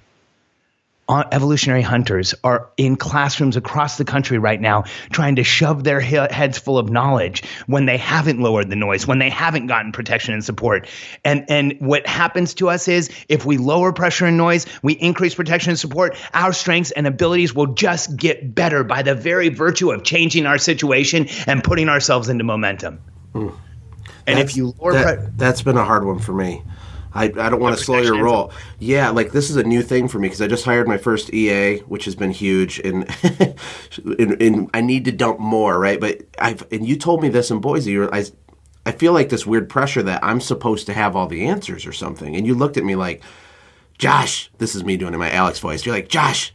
Evolutionary hunters are in classrooms across the country right now trying to shove their heads full of knowledge when they haven't lowered the noise, when they haven't gotten protection and support. And what happens to us is if we lower pressure and noise, we increase protection and support, our strengths and abilities will just get better by the very virtue of changing our situation and putting ourselves into momentum. And if you lower that's been a hard one for me. I don't want to slow your roll. Yeah, like this is a new thing for me because I just hired my first EA, which has been huge, and and I need to dump more, right? But and you told me this in Boise. I feel like this weird pressure that I'm supposed to have all the answers or something. And you looked at me like, Josh, this is me doing it in my Alex voice. You're like, Josh,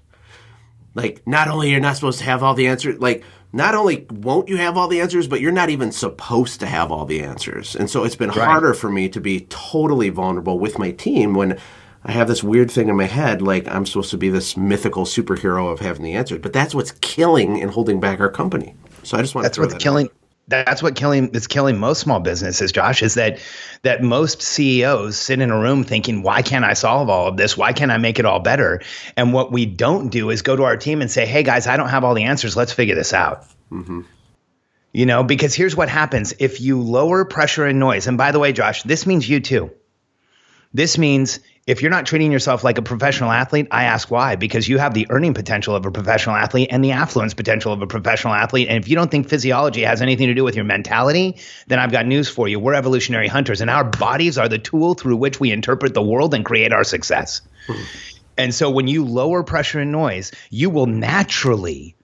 like not only you're not supposed to have all the answers, like not only won't you have all the answers, but you're not even supposed to have all the answers. And so it's been harder for me to be totally vulnerable with my team when I have this weird thing in my head, like I'm supposed to be this mythical superhero of having the answers. But that's what's killing and holding back our company. So I just want to throw that out. That's what is killing most small businesses, Josh, is that most CEOs sit in a room thinking, why can't I solve all of this? Why can't I make it all better? And what we don't do is go to our team and say, hey, guys, I don't have all the answers. Let's figure this out. Mm-hmm. You know, because here's what happens. If you lower pressure and noise, and by the way, Josh, this means you too. This means if you're not treating yourself like a professional athlete, I ask why, because you have the earning potential of a professional athlete and the affluence potential of a professional athlete. And if you don't think physiology has anything to do with your mentality, then I've got news for you. We're evolutionary hunters and our bodies are the tool through which we interpret the world and create our success. And so when you lower pressure and noise, you will naturally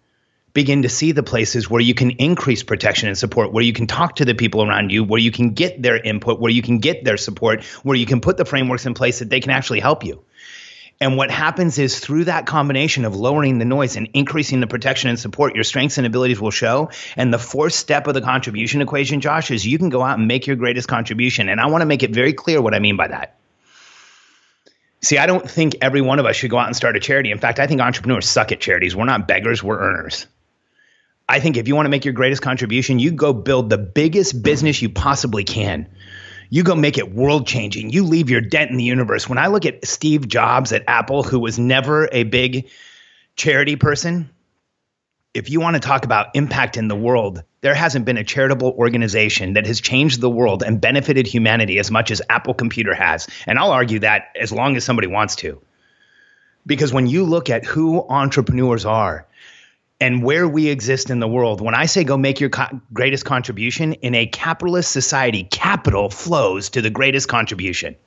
begin to see the places where you can increase protection and support, where you can talk to the people around you, where you can get their input, where you can get their support, where you can put the frameworks in place that they can actually help you. And what happens is through that combination of lowering the noise and increasing the protection and support, your strengths and abilities will show. And the fourth step of the contribution equation, Josh, is you can go out and make your greatest contribution. And I want to make it very clear what I mean by that. See, I don't think every one of us should go out and start a charity. In fact, I think entrepreneurs suck at charities. We're not beggars, we're earners. I think if you want to make your greatest contribution, you go build the biggest business you possibly can. You go make it world changing. You leave your dent in the universe. When I look at Steve Jobs at Apple, who was never a big charity person, if you want to talk about impact in the world, there hasn't been a charitable organization that has changed the world and benefited humanity as much as Apple Computer has. And I'll argue that as long as somebody wants to. Because when you look at who entrepreneurs are, and where we exist in the world, when I say go make your greatest contribution, in a capitalist society, capital flows to the greatest contribution.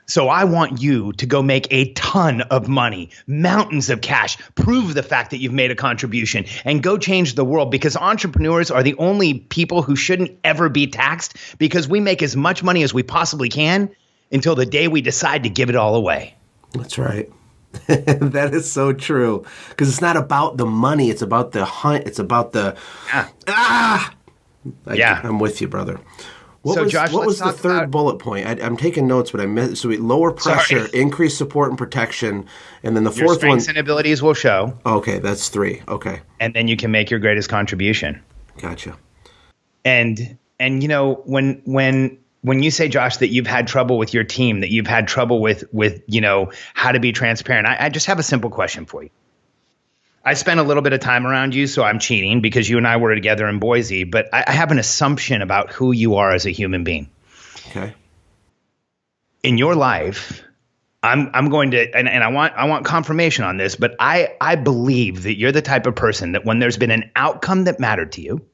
So I want you to go make a ton of money, mountains of cash, prove the fact that you've made a contribution, and go change the world, because entrepreneurs are the only people who shouldn't ever be taxed, because we make as much money as we possibly can until the day we decide to give it all away. That's right. That is so true, because it's not about the money, it's about the hunt, it's about the I'm with you, brother. What was the third bullet point? I'm taking notes, but I missed. So we lower pressure, increase support and protection, and then the fourth one, strengths and abilities will show. Okay, that's 3. Okay, and then you can make your greatest contribution. Gotcha. And you know, when you say, Josh, that you've had trouble with your team, that you've had trouble with you know, how to be transparent, I just have a simple question for you. I spent a little bit of time around you, so I'm cheating because you and I were together in Boise, but I have an assumption about who you are as a human being. Okay. In your life, I'm going to, and I want confirmation on this, but I believe that you're the type of person that when there's been an outcome that mattered to you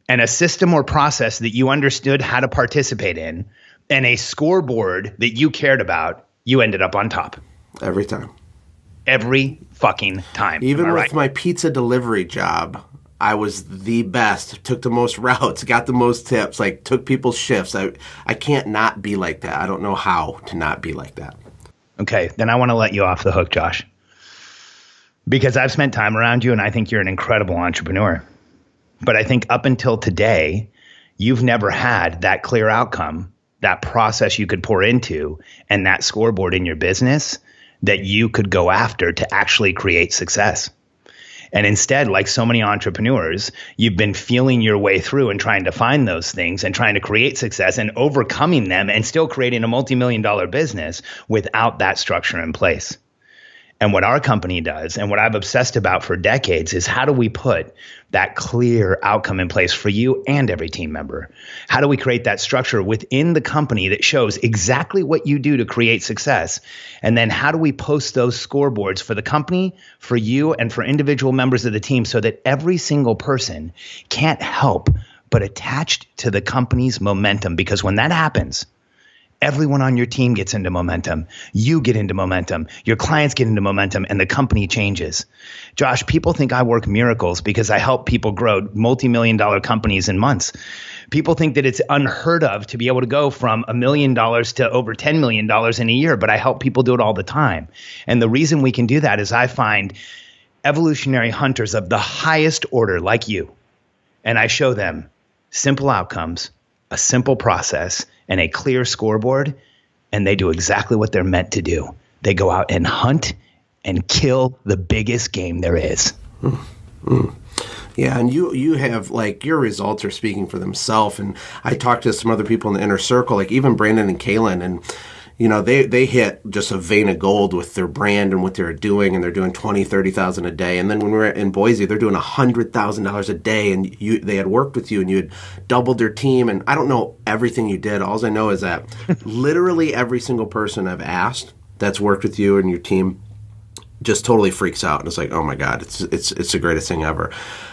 and a system or process that you understood how to participate in and a scoreboard that you cared about, you ended up on top. Every time. Every fucking time. Even with my pizza delivery job, I was the best, took the most routes, got the most tips, like took people's shifts. I can't not be like that. I don't know how to not be like that. Okay, then I want to let you off the hook, Josh. Because I've spent time around you and I think you're an incredible entrepreneur. But I think up until today, you've never had that clear outcome, that process you could pour into, and that scoreboard in your business that you could go after to actually create success. And instead, like so many entrepreneurs, you've been feeling your way through and trying to find those things and trying to create success and overcoming them and still creating a multi-million-dollar business without that structure in place. And what our company does and what I've obsessed about for decades is how do we put that clear outcome in place for you and every team member? How do we create that structure within the company that shows exactly what you do to create success? And then how do we post those scoreboards for the company, for you, and for individual members of the team so that every single person can't help but attached to the company's momentum? Because when that happens, everyone on your team gets into momentum. You get into momentum. Your clients get into momentum, and the company changes. Josh, people think I work miracles because I help people grow multi-million-dollar companies in months. People think that it's unheard of to be able to go from $1 million to over $10 million in a year, but I help people do it all the time. And the reason we can do that is I find evolutionary hunters of the highest order like you, and I show them simple outcomes, a simple process, and a clear scoreboard, and they do exactly what they're meant to do. They go out and hunt and kill the biggest game there is. Yeah, and you have, like, your results are speaking for themselves. And I talked to some other people in the inner circle, like even Brandon and Kaylin, and you know, they hit just a vein of gold with their brand and what they're doing, and they're doing $20,000-$30,000 a day. And then when we were in Boise, they're doing $100,000 a day, and they had worked with you, and you had doubled their team. And I don't know everything you did. All I know is that literally every single person I've asked that's worked with you and your team just totally freaks out, and it's like, oh my God, it's the greatest thing ever.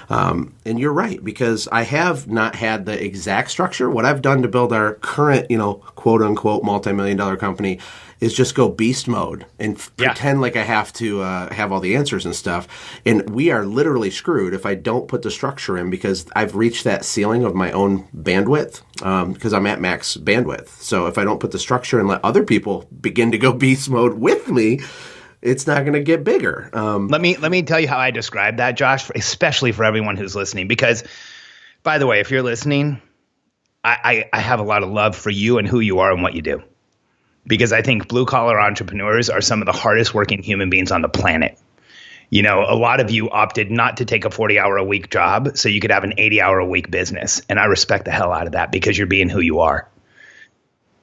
And you're right, because I have not had the exact structure. What I've done to build our current, quote unquote, multi-million-dollar company is just go beast mode and pretend like I have to have all the answers and stuff. And we are literally screwed if I don't put the structure in, because I've reached that ceiling of my own bandwidth, because I'm at max bandwidth. So if I don't put the structure and let other people begin to go beast mode with me, it's not going to get bigger. Let me tell you how I describe that, Josh, especially for everyone who's listening. Because, by the way, if you're listening, I have a lot of love for you and who you are and what you do. Because I think blue-collar entrepreneurs are some of the hardest working human beings on the planet. You know, a lot of you opted not to take a 40-hour-a-week job so you could have an 80-hour-a-week business. And I respect the hell out of that, because you're being who you are.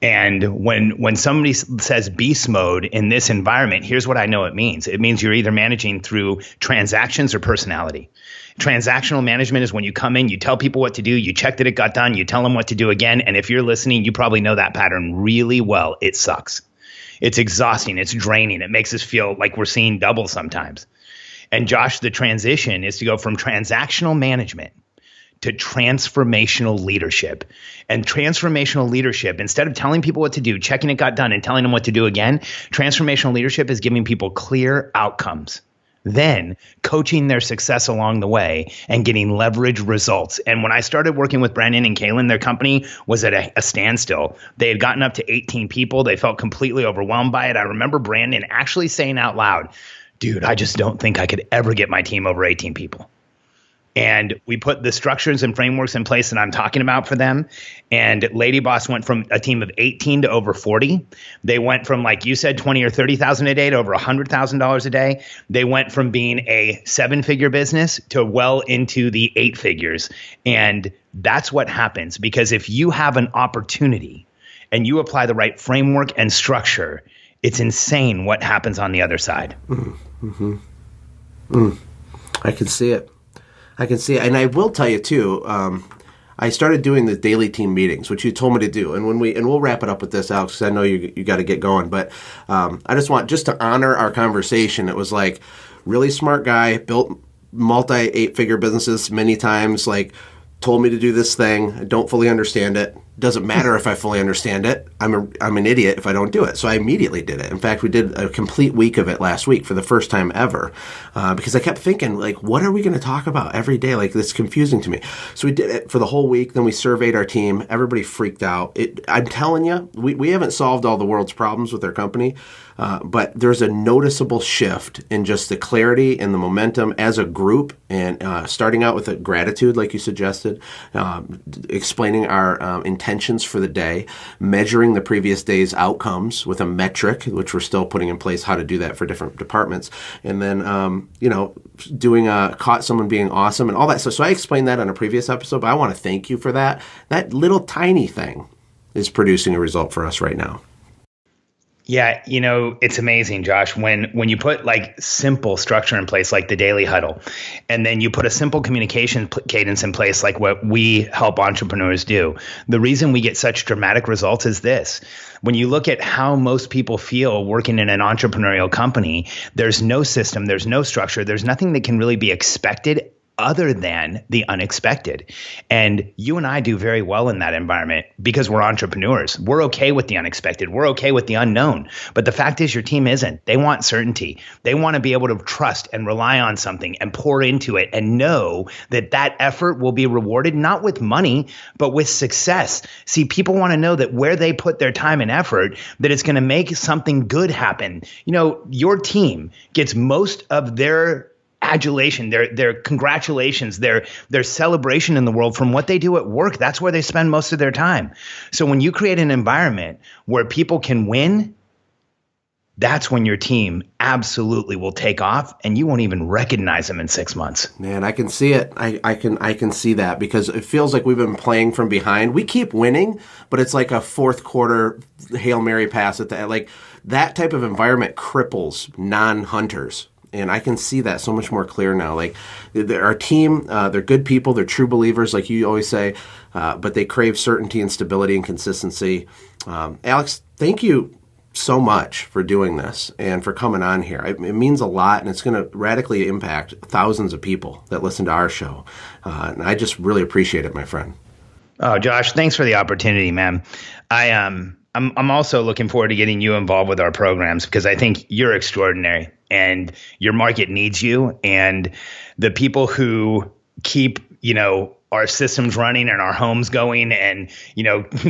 And when somebody says beast mode in this environment, here's what I know it means. It means you're either managing through transactions or personality. Transactional management is when you come in, you tell people what to do, you check that it got done, you tell them what to do again. And if you're listening, you probably know that pattern really well. It sucks. It's exhausting. It's draining. It makes us feel like we're seeing double sometimes. And Josh, the transition is to go from transactional management to transformational leadership. And transformational leadership, instead of telling people what to do, checking it got done, and telling them what to do again, transformational leadership is giving people clear outcomes, then coaching their success along the way and getting leverage results. And when I started working with Brandon and Kaylin, their company was at a standstill. They had gotten up to 18 people. They felt completely overwhelmed by it. I remember Brandon actually saying out loud, dude, I just don't think I could ever get my team over 18 people. And we put the structures and frameworks in place that I'm talking about for them. And Lady Boss went from a team of 18 to over 40. They went from, like you said, 20 or 30,000 a day to over $100,000 a day. They went from being a 7-figure business to well into the 8 figures. And that's what happens, because if you have an opportunity and you apply the right framework and structure, it's insane what happens on the other side. I can see it. And I will tell you too, I started doing the daily team meetings, which you told me to do. And we'll wrap it up with this, Alex, because I know you got to get going. But I just want to honor our conversation. It was like, really smart guy, built multi 8-figure businesses many times, like told me to do this thing. I don't fully understand it. Doesn't matter if I fully understand it. I'm an idiot if I don't do it. So I immediately did it. In fact, we did a complete week of it last week for the first time ever, because I kept thinking, like, what are we going to talk about every day? Like, this is confusing to me. So we did it for the whole week. Then we surveyed our team. Everybody freaked out. I'm telling you, we haven't solved all the world's problems with our company, but there's a noticeable shift in just the clarity and the momentum as a group, and starting out with a gratitude, like you suggested, explaining our intentions for the day, measuring the previous day's outcomes with a metric, which we're still putting in place how to do that for different departments, and then doing caught someone being awesome and all that. So I explained that on a previous episode, but I want to thank you for that. That little tiny thing is producing a result for us right now. Yeah, it's amazing, Josh, when you put like simple structure in place, like the daily huddle, and then you put a simple communication cadence in place, like what we help entrepreneurs do. The reason we get such dramatic results is this. When you look at how most people feel working in an entrepreneurial company, there's no system, there's no structure, there's nothing that can really be expected other than the unexpected. And you and I do very well in that environment because we're entrepreneurs. We're okay with the unexpected. We're okay with the unknown. But the fact is, your team isn't. They want certainty. They want to be able to trust and rely on something and pour into it and know that that effort will be rewarded, not with money, but with success. See, people want to know that where they put their time and effort, that it's going to make something good happen. Your team gets most of their adulation, their congratulations, their celebration in the world from what they do at work. That's where they spend most of their time. So when you create an environment where people can win, that's when your team absolutely will take off, and you won't even recognize them in 6 months. Man, I can see it. I can see that, because it feels like we've been playing from behind. We keep winning, but it's like a fourth quarter Hail Mary pass at the like that type of environment cripples non-hunters. And I can see that so much more clear now. Like our team, they're good people. They're true believers, like you always say, but they crave certainty and stability and consistency. Alex, thank you so much for doing this and for coming on here. It means a lot, and it's going to radically impact thousands of people that listen to our show. And I just really appreciate it, my friend. Oh, Josh, thanks for the opportunity, man. I'm also looking forward to getting you involved with our programs, because I think you're extraordinary and your market needs you. And the people who keep, our systems running and our homes going and,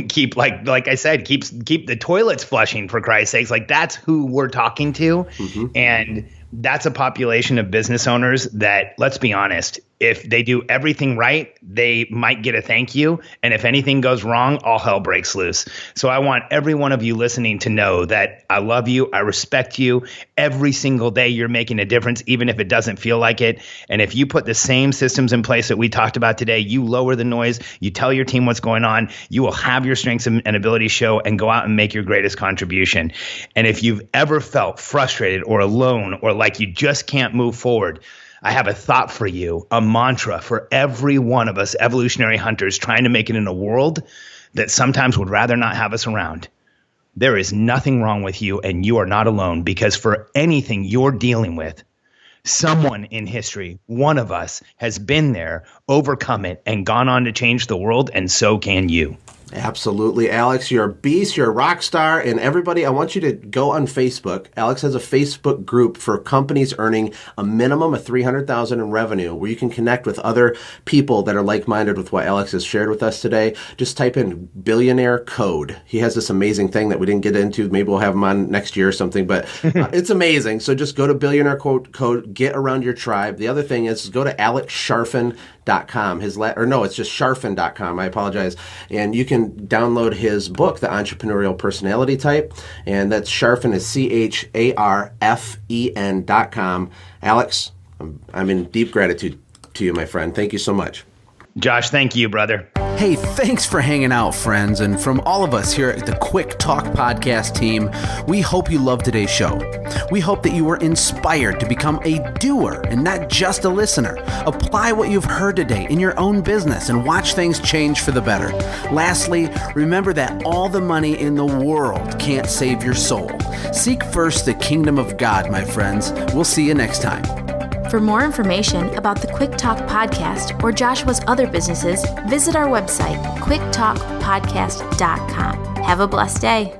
keep like I said, keep the toilets flushing, for Christ's sakes. Like, that's who we're talking to. Mm-hmm. And that's a population of business owners that, let's be honest, if they do everything right, they might get a thank you. And if anything goes wrong, all hell breaks loose. So I want every one of you listening to know that I love you. I respect you. Every single day you're making a difference, even if it doesn't feel like it. And if you put the same systems in place that we talked about today, you lower the noise, you tell your team what's going on, you will have your strengths and abilities show and go out and make your greatest contribution. And if you've ever felt frustrated or alone or like you just can't move forward, I have a thought for you, a mantra for every one of us evolutionary hunters trying to make it in a world that sometimes would rather not have us around. There is nothing wrong with you, and you are not alone, because for anything you're dealing with, someone in history, one of us, has been there, overcome it, and gone on to change the world, and so can you. Absolutely, Alex. You're a beast. You're a rock star. And everybody, I want you to go on Facebook. Alex has a Facebook group for companies earning a minimum of $300,000 in revenue, where you can connect with other people that are like-minded with what Alex has shared with us today. Just type in Billionaire Code. He has this amazing thing that we didn't get into. Maybe we'll have him on next year or something, but it's amazing. So just go to Billionaire Code, get around your tribe. The other thing is go to AlexCharfen.com. It's just Charfen.com. I apologize. And you can download his book, The Entrepreneurial Personality Type. And that's Charfen is CHARFEN.com. Alex, I'm in deep gratitude to you, my friend. Thank you so much. Josh, thank you, brother. Hey, thanks for hanging out, friends. And from all of us here at the Quick Talk Podcast team, we hope you loved today's show. We hope that you were inspired to become a doer and not just a listener. Apply what you've heard today in your own business and watch things change for the better. Lastly, remember that all the money in the world can't save your soul. Seek first the kingdom of God, my friends. We'll see you next time. For more information about the Quick Talk Podcast or Joshua's other businesses, visit our website, quicktalkpodcast.com. Have a blessed day.